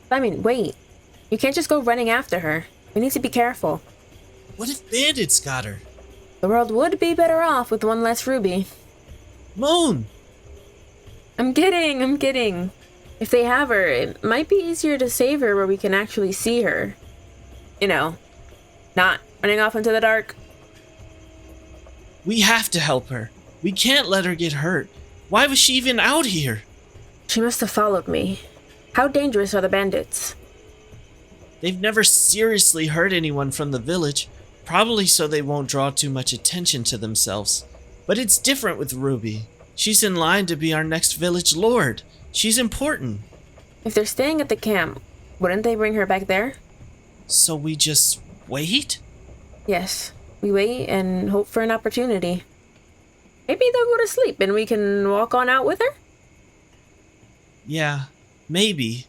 Simon, wait. You can't just go running after her. We need to be careful. What if bandits got her? The world would be better off with one less ruby. Moon! I'm kidding. If they have her, it might be easier to save her where we can actually see her. You know, not running off into the dark. We have to help her. We can't let her get hurt. Why was she even out here? She must have followed me. How dangerous are the bandits? They've never seriously hurt anyone from the village, probably so they won't draw too much attention to themselves. But it's different with Ruby. She's in line to be our next village lord. She's important. If they're staying at the camp, wouldn't they bring her back there? So we just wait? Yes, we wait and hope for an opportunity. Maybe they'll go to sleep and we can walk on out with her? Yeah, maybe.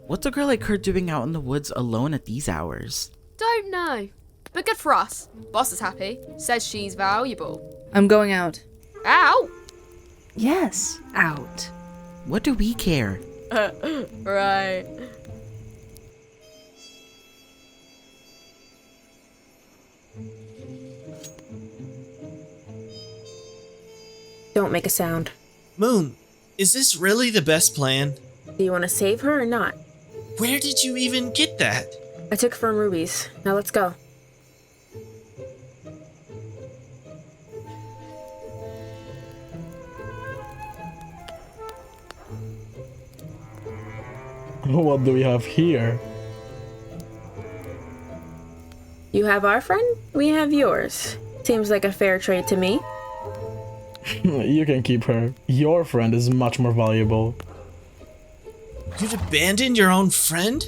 What's a girl like her doing out in the woods alone at these hours? Don't know. But good for us. Boss is happy. Says she's valuable. I'm going out. Ow! Yes, out. What do we care? Right. Don't make a sound. Moon, is this really the best plan? Do you want to save her or not? Where did you even get that? I took from rubies. Now let's go. What do we have here? You have our friend, we have yours. Seems like a fair trade to me. You can keep her. Your friend is much more valuable. You'd abandon your own friend?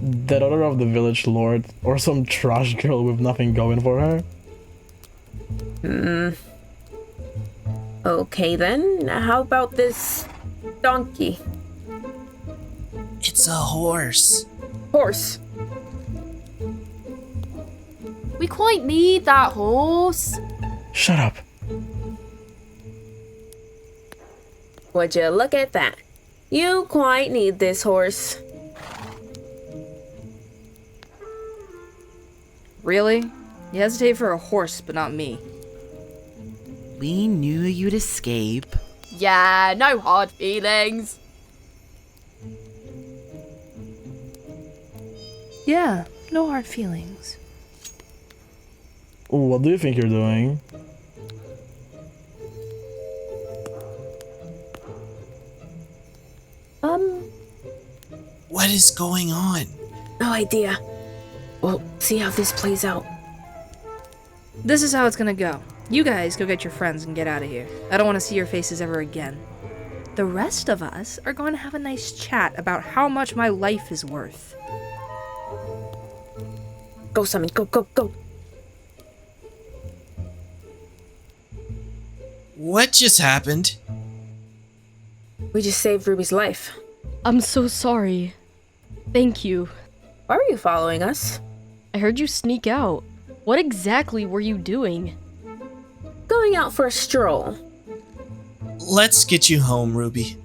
The daughter of the village lord, or some trash girl with nothing going for her? Okay then, how about this donkey? It's a horse. Horse. We quite need that horse. Shut up. Would you look at that? You quite need this horse. Really? You hesitate for a horse, but not me. We knew you'd escape. Yeah, no hard feelings. Yeah, no hard feelings. What do you think you're doing? What is going on? No idea. We'll see how this plays out. This is how it's gonna go. You guys go get your friends and get out of here. I don't want to see your faces ever again. The rest of us are going to have a nice chat about how much my life is worth. Go, Simon, go, go, go. What just happened? We just saved Ruby's life. I'm so sorry. Thank you. Why were you following us? I heard you sneak out. What exactly were you doing? Going out for a stroll. Let's get you home, Ruby.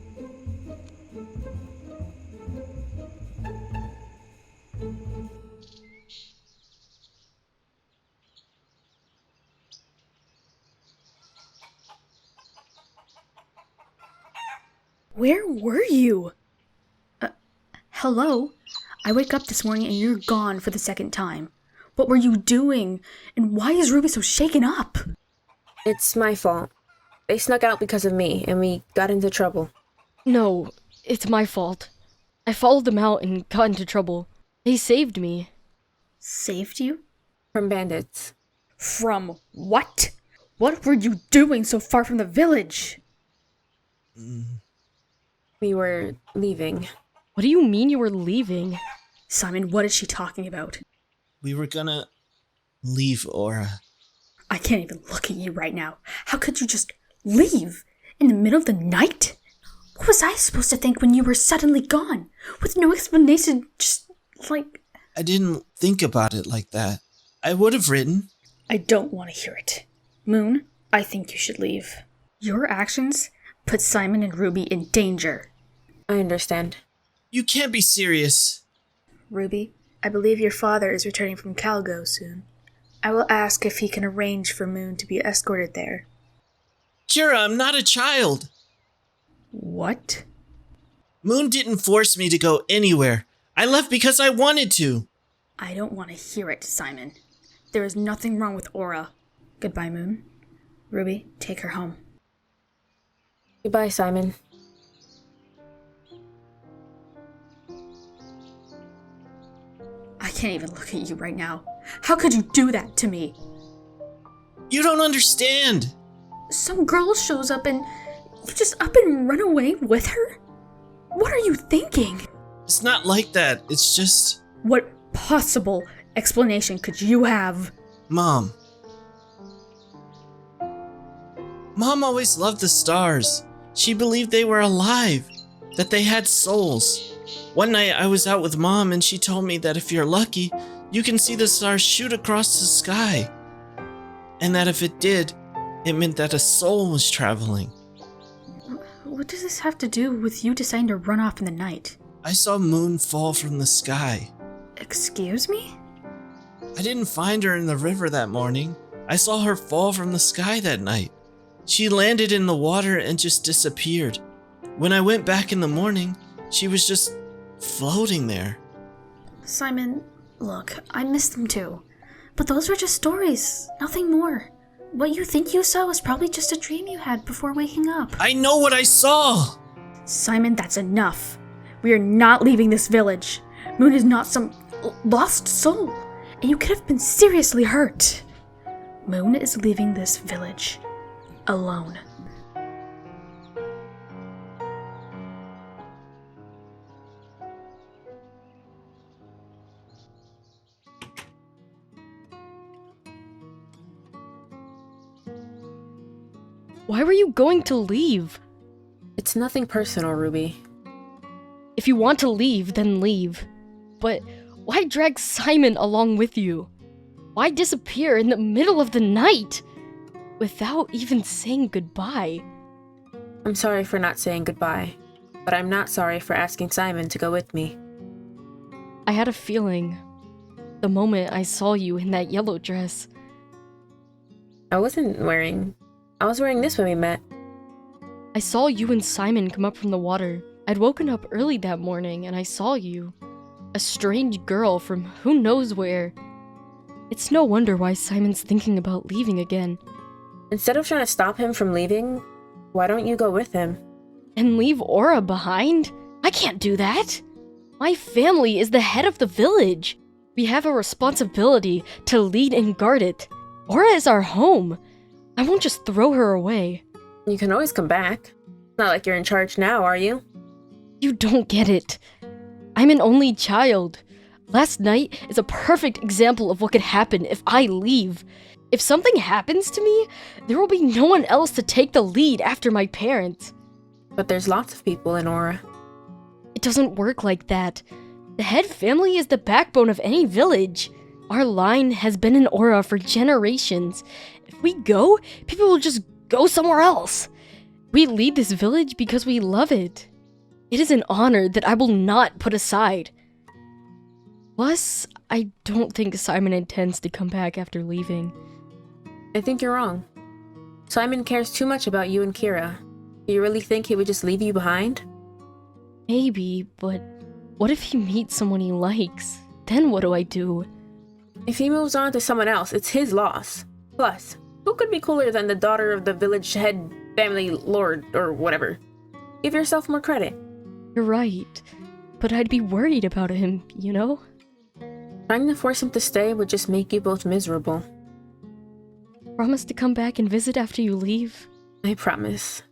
Where were you? Hello? I wake up this morning and you're gone for the second time. What were you doing? And why is Ruby so shaken up? It's my fault. They snuck out because of me, and we got into trouble. No, it's my fault. I followed them out and got into trouble. They saved me. Saved you? From bandits. From what? What were you doing so far from the village? We were leaving. What do you mean you were leaving? Simon, what is she talking about? We were gonna leave Aura. I can't even look at you right now. How could you just leave? In the middle of the night? What was I supposed to think when you were suddenly gone? With no explanation, just like... I didn't think about it like that. I would have written. I don't want to hear it. Moon, I think you should leave. Your actions put Simon and Ruby in danger. I understand. You can't be serious. Ruby, I believe your father is returning from Calgo soon. I will ask if he can arrange for Moon to be escorted there. Kira, I'm not a child. What? Moon didn't force me to go anywhere. I left because I wanted to. I don't want to hear it, Simon. There is nothing wrong with Aura. Goodbye, Moon. Ruby, take her home. Goodbye, Simon. I can't even look at you right now. How could you do that to me? You don't understand. Some girl shows up and you just up and run away with her? What are you thinking? It's not like that. It's just... What possible explanation could you have? Mom. Mom always loved the stars. She believed they were alive, that they had souls. One night I was out with Mom and she told me that if you're lucky, you can see the stars shoot across the sky. And that if it did, it meant that a soul was traveling. What does this have to do with you deciding to run off in the night? I saw Moon fall from the sky. Excuse me? I didn't find her in the river that morning. I saw her fall from the sky that night. She landed in the water and just disappeared. When I went back in the morning, she was just floating there. Simon, look, I missed them too. But those were just stories, nothing more. What you think you saw was probably just a dream you had before waking up. I know what I saw! Simon, that's enough. We are not leaving this village. Moon is not some lost soul, and you could have been seriously hurt. Moon is leaving this village alone. Why were you going to leave? It's nothing personal, Ruby. If you want to leave, then leave. But why drag Simon along with you? Why disappear in the middle of the night? Without even saying goodbye. I'm sorry for not saying goodbye, but I'm not sorry for asking Simon to go with me. I had a feeling. The moment I saw you in that yellow dress. I was wearing this when we met. I saw you and Simon come up from the water. I'd woken up early that morning and I saw you. A strange girl from who knows where. It's no wonder why Simon's thinking about leaving again. Instead of trying to stop him from leaving, why don't you go with him? And leave Aura behind? I can't do that! My family is the head of the village. We have a responsibility to lead and guard it. Aura is our home. I won't just throw her away. You can always come back. Not like you're in charge now, are you? You don't get it. I'm an only child. Last night is a perfect example of what could happen if I leave. If something happens to me, there will be no one else to take the lead after my parents. But there's lots of people in Aura. It doesn't work like that. The head family is the backbone of any village. Our line has been in Aura for generations. If we go, people will just go somewhere else. We lead this village because we love it. It is an honor that I will not put aside. Plus, I don't think Simon intends to come back after leaving. I think you're wrong. Simon cares too much about you and Kira. Do you really think he would just leave you behind? Maybe, but what if he meets someone he likes? Then what do I do? If he moves on to someone else, it's his loss. Plus, who could be cooler than the daughter of the village head family lord or whatever? Give yourself more credit. You're right, but I'd be worried about him, you know? Trying to force him to stay would just make you both miserable. Promise to come back and visit after you leave? I promise.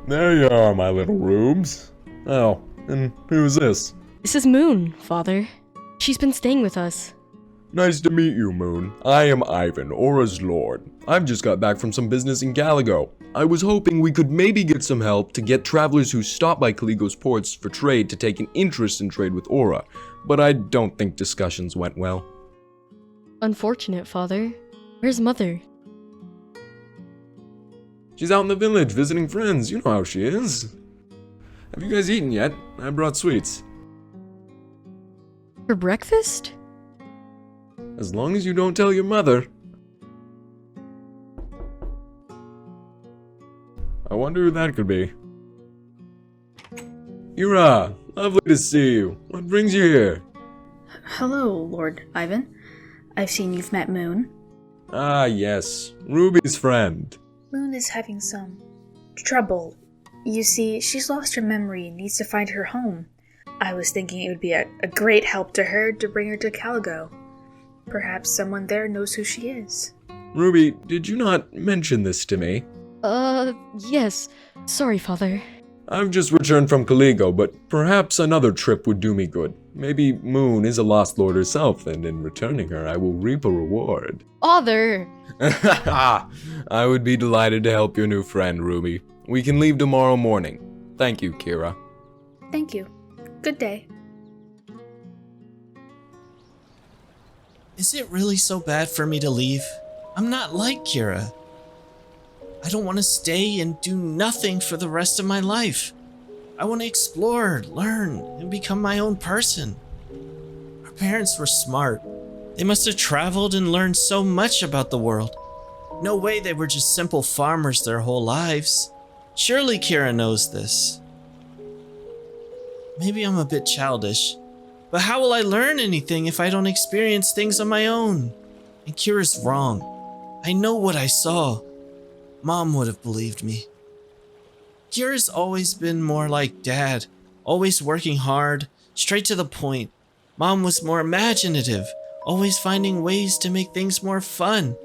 There you are, my little rubes. Oh, and who's this? This is Moon, Father. She's been staying with us. Nice to meet you, Moon. I am Ivan, Aura's lord. I've just got back from some business in Caligo. I was hoping we could maybe get some help to get travelers who stop by Caligo's ports for trade to take an interest in trade with Aura, but I don't think discussions went well. Unfortunate, Father. Where's Mother? She's out in the village visiting friends, you know how she is. Have you guys eaten yet? I brought sweets. For breakfast? As long as you don't tell your mother. I wonder who that could be. Ira, lovely to see you. What brings you here? Hello, Lord Ivan. I've seen you've met Moon. Ah, yes. Ruby's friend. Moon is having some trouble. You see, she's lost her memory and needs to find her home. I was thinking it would be a great help to her to bring her to Caligo. Perhaps someone there knows who she is. Ruby, did you not mention this to me? Yes. Sorry, Father. I've just returned from Caligo, but perhaps another trip would do me good. Maybe Moon is a Lost Lord herself, and in returning her, I will reap a reward. Father! I would be delighted to help your new friend, Ruby. We can leave tomorrow morning. Thank you, Kira. Thank you. Good day. Is it really so bad for me to leave? I'm not like Kira. I don't want to stay and do nothing for the rest of my life. I want to explore, learn, and become my own person. Our parents were smart. They must have traveled and learned so much about the world. No way they were just simple farmers their whole lives. Surely Kira knows this. Maybe I'm a bit childish, but how will I learn anything if I don't experience things on my own? And Kira's wrong. I know what I saw. Mom would have believed me. Kira's always been more like Dad, always working hard, straight to the point. Mom was more imaginative, always finding ways to make things more fun.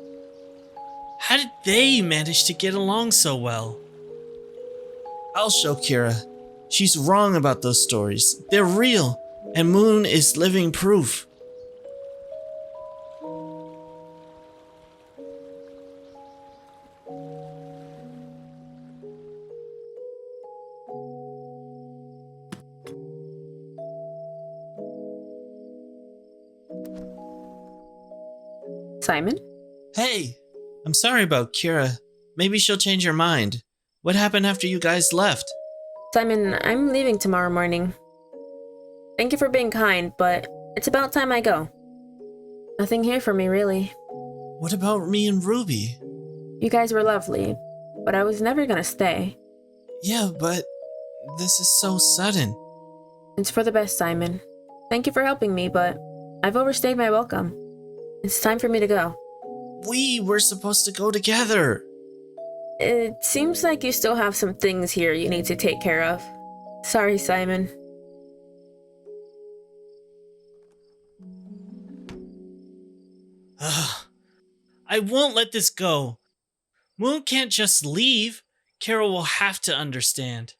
How did they manage to get along so well? I'll show Kira. She's wrong about those stories. They're real, and Moon is living proof. Simon? Hey, I'm sorry about Kira. Maybe she'll change her mind. What happened after you guys left? Simon, I'm leaving tomorrow morning. Thank you for being kind, but it's about time I go. Nothing here for me, really. What about me and Ruby? You guys were lovely, but I was never gonna stay. Yeah, but this is so sudden. It's for the best, Simon. Thank you for helping me, but I've overstayed my welcome. It's time for me to go. We were supposed to go together. It seems like you still have some things here you need to take care of. Sorry, Simon. I won't let this go. Moon can't just leave. Carol will have to understand.